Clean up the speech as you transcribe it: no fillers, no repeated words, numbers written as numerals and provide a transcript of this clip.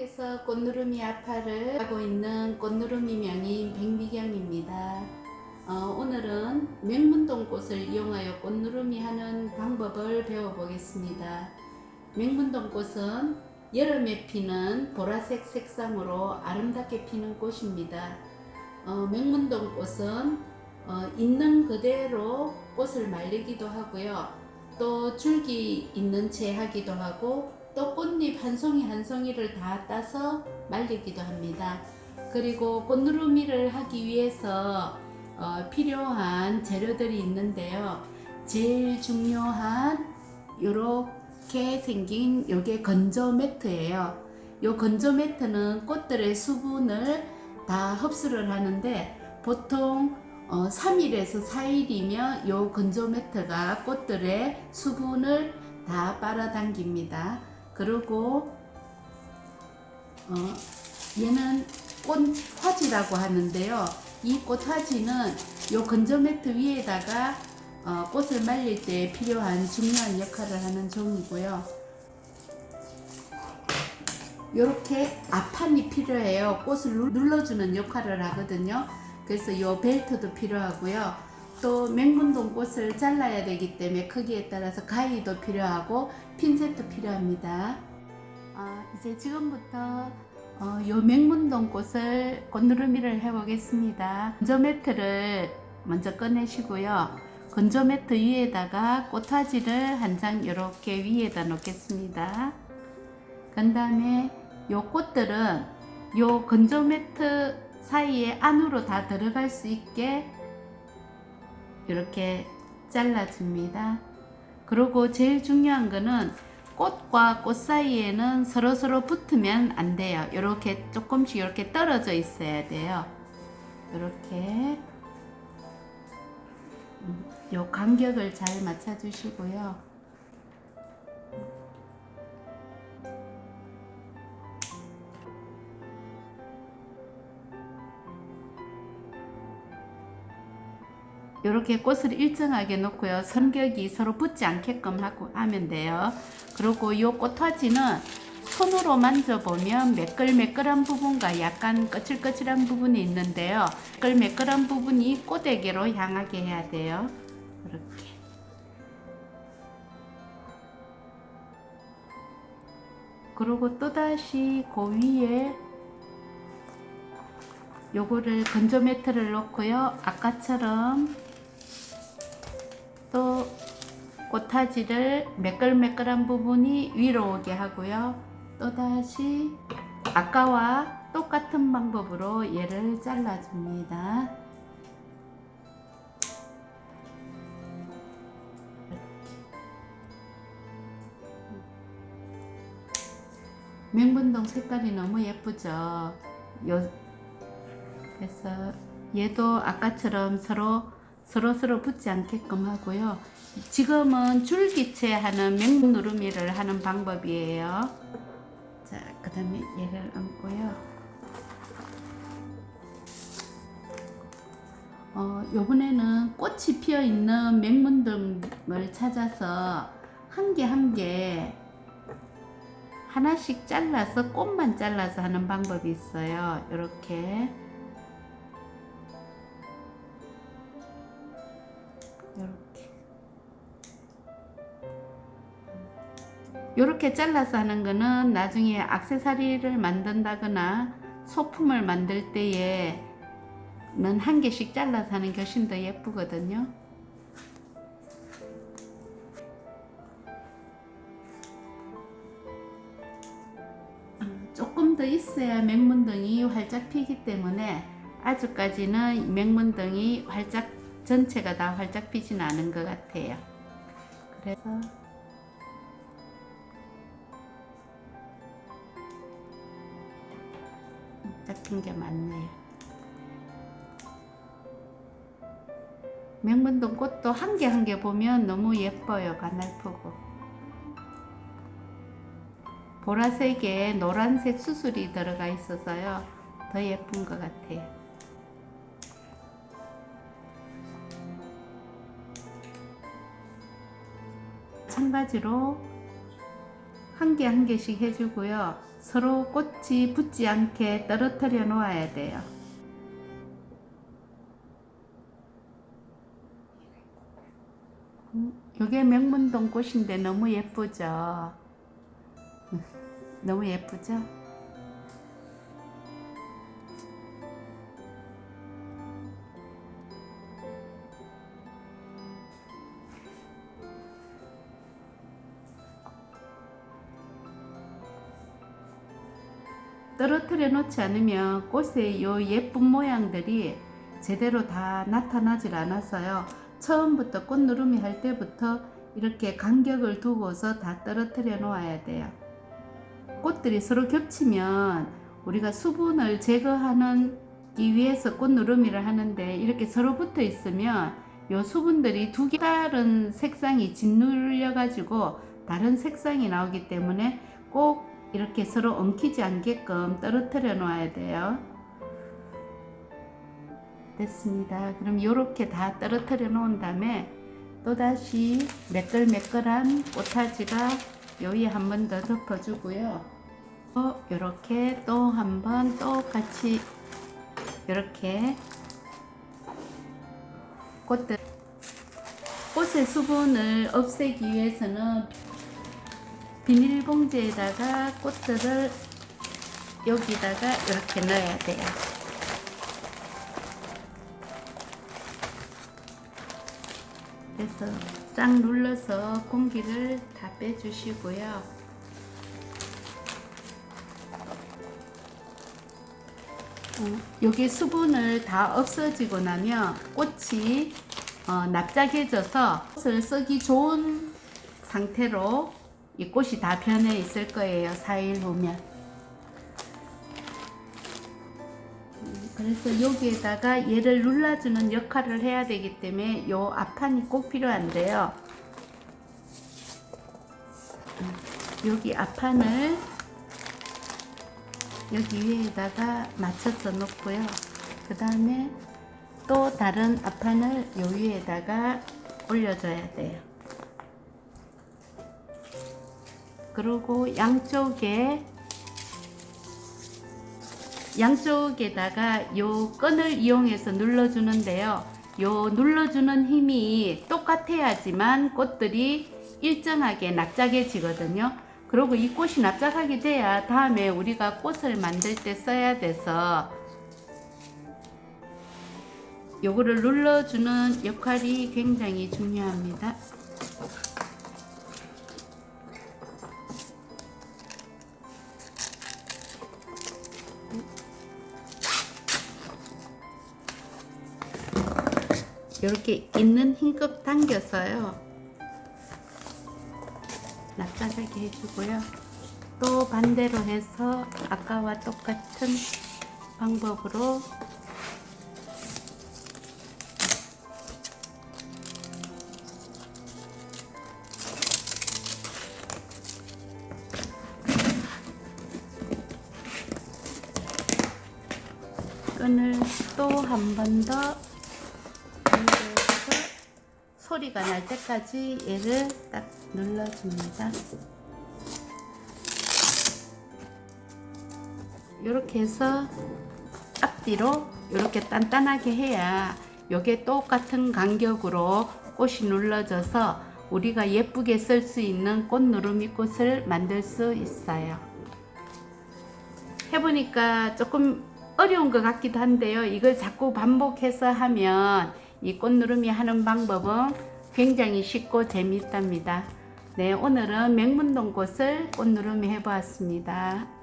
한국에서 꽃누르미 아파를 하고 있는 꽃누르미 명인 백미경입니다. 오늘은 맹문동꽃을 이용하여 꽃누르미 하는 방법을 배워보겠습니다. 맹문동꽃은 여름에 피는 보라색 색상으로 아름답게 피는 꽃입니다. 맹문동꽃은 있는 그대로 꽃을 말리기도 하고요. 또 줄기 있는 채 하기도 하고 또 꽃잎 한 송이 한 송이를 다 따서 말리기도 합니다. 그리고 꽃누르미를 하기 위해서 필요한 재료들이 있는데요. 제일 중요한 요렇게 생긴 요게 건조 매트예요. 요 건조 매트는 꽃들의 수분을 다 흡수를 하는데 보통 3일에서 4일이면 요 건조 매트가 꽃들의 수분을 다 빨아당깁니다. 그리고 얘는 꽃화지라고 하는데요. 이 꽃화지는 요 건조 매트 위에다가 꽃을 말릴 때 필요한 중요한 역할을 하는 종이고요. 이렇게 앞판이 필요해요. 꽃을 눌러주는 역할을 하거든요. 그래서 요 벨트도 필요하고요. 또 맹문동 꽃을 잘라야 되기 때문에 크기에 따라서 가위도 필요하고 핀셋도 필요합니다. 이제 지금부터 요 맹문동 꽃을 꽃누르미를 해 보겠습니다. 건조 매트를 먼저 꺼내시고요. 건조 매트 위에다가 꽃화지를 한 장 이렇게 위에다 놓겠습니다. 그 다음에 요 꽃들은 요 건조 매트 사이에 안으로 다 들어갈 수 있게 이렇게 잘라줍니다. 그리고 제일 중요한 거는 꽃과 꽃 사이에는 서로 붙으면 안 돼요. 이렇게 조금씩 이렇게 떨어져 있어야 돼요. 이렇게 요 간격을 잘 맞춰 주시고요. 이렇게 꽃을 일정하게 놓고요. 선격이 서로 붙지 않게끔 하면 돼요. 그리고 이 꽃화지는 손으로 만져보면 매끌매끌한 부분과 약간 거칠거칠한 부분이 있는데요. 매끌매끌한 부분이 꽃에게로 향하게 해야 돼요. 이렇게. 그리고 또다시 그 위에 요거를 건조 매트를 놓고요. 아까처럼 또 꽃화지를 매끌매끌한 부분이 위로 오게 하고요. 또다시 아까와 똑같은 방법으로 얘를 잘라줍니다. 맹분동 색깔이 너무 예쁘죠. 그래서 얘도 아까처럼 서로 붙지 않게끔 하고요. 지금은 줄기채 하는 맹누르미를 하는 방법이에요. 자, 그 다음에 얘를 얹고요. 요번에는 꽃이 피어 있는 맹문등을 찾아서 한 개 한 개 하나씩 잘라서 꽃만 잘라서 하는 방법이 있어요. 이렇게 잘라서 하는 거는 나중에 액세서리를 만든다거나 소품을 만들 때에는 한 개씩 잘라서 하는 게 훨씬 더 예쁘거든요. 조금 더 있어야 맹문등이 활짝 피기 때문에 아직까지는 맹문등이 활짝 전체가 다 활짝 피진 않은 것 같아요. 그래서 잡힌 게 많네요. 맹문동 꽃도 한 개 한 개 보면 너무 예뻐요. 가늘프고 보라색에 노란색 수술이 들어가 있어서요. 더 예쁜 것 같아요. 마찬가지로 한 개 한 개씩 해주고요. 서로 꽃이 붙지 않게 떨어뜨려 놓아야 돼요. 이게 명문동 꽃인데 너무 예쁘죠? 너무 예쁘죠? 떨어뜨려 놓지 않으면 꽃의 요 예쁜 모양들이 제대로 다 나타나질 않았어요. 처음부터 꽃누름이 할 때부터 이렇게 간격을 두고서 다 떨어뜨려 놓아야 돼요. 꽃들이 서로 겹치면 우리가 수분을 제거하는 이 위해서 꽃누름이를 하는데 이렇게 서로 붙어 있으면 요 수분들이 두 개 다른 색상이 짓눌려 가지고 다른 색상이 나오기 때문에 꼭 이렇게 서로 엉키지 않게끔 떨어뜨려 놓아야 돼요. 됐습니다. 그럼 이렇게 다 떨어뜨려 놓은 다음에 또다시 매끌매끌한 꽃타지가 요 위에 한 번 더 덮어주고요. 이렇게 또 한 번 똑같이 이렇게 꽃의 수분을 없애기 위해서는 비닐봉지에다가 꽃들을 여기다가 이렇게 넣어야 돼요. 그래서 쫙 눌러서 공기를 다 빼주시고요. 여기 수분을 다 없어지고 나면 꽃이 납작해져서 꽃을 쓰기 좋은 상태로 이 꽃이 다 변해 있을 거예요. 4일 후면. 그래서 여기에다가 얘를 눌러주는 역할을 해야 되기 때문에 요 앞판이 꼭 필요한데요. 여기 앞판을 여기 위에다가 맞춰서 놓고요. 그 다음에 또 다른 앞판을 요 위에다가 올려줘야 돼요. 그리고 양쪽에다가 요 끈을 이용해서 눌러주는데요. 요 눌러주는 힘이 똑같아야지만 꽃들이 일정하게 납작해지거든요. 그리고 이 꽃이 납작하게 돼야 다음에 우리가 꽃을 만들 때 써야 돼서 요거를 눌러주는 역할이 굉장히 중요합니다. 이렇게 있는 힘껏 당겨서요 납작하게 해주고요. 또 반대로 해서 아까와 똑같은 방법으로 끈을 또 한 번 더 소리가 날 때까지 얘를 딱 눌러줍니다. 이렇게 해서 앞뒤로 이렇게 단단하게 해야 요게 똑같은 간격으로 꽃이 눌러져서 우리가 예쁘게 쓸 수 있는 꽃누르미 꽃을 만들 수 있어요. 해보니까 조금 어려운 것 같기도 한데요. 이걸 자꾸 반복해서 하면 이 꽃누르미 하는 방법은 굉장히 쉽고 재미있답니다. 네, 오늘은 맹문동 꽃을 꽃누르미 해보았습니다.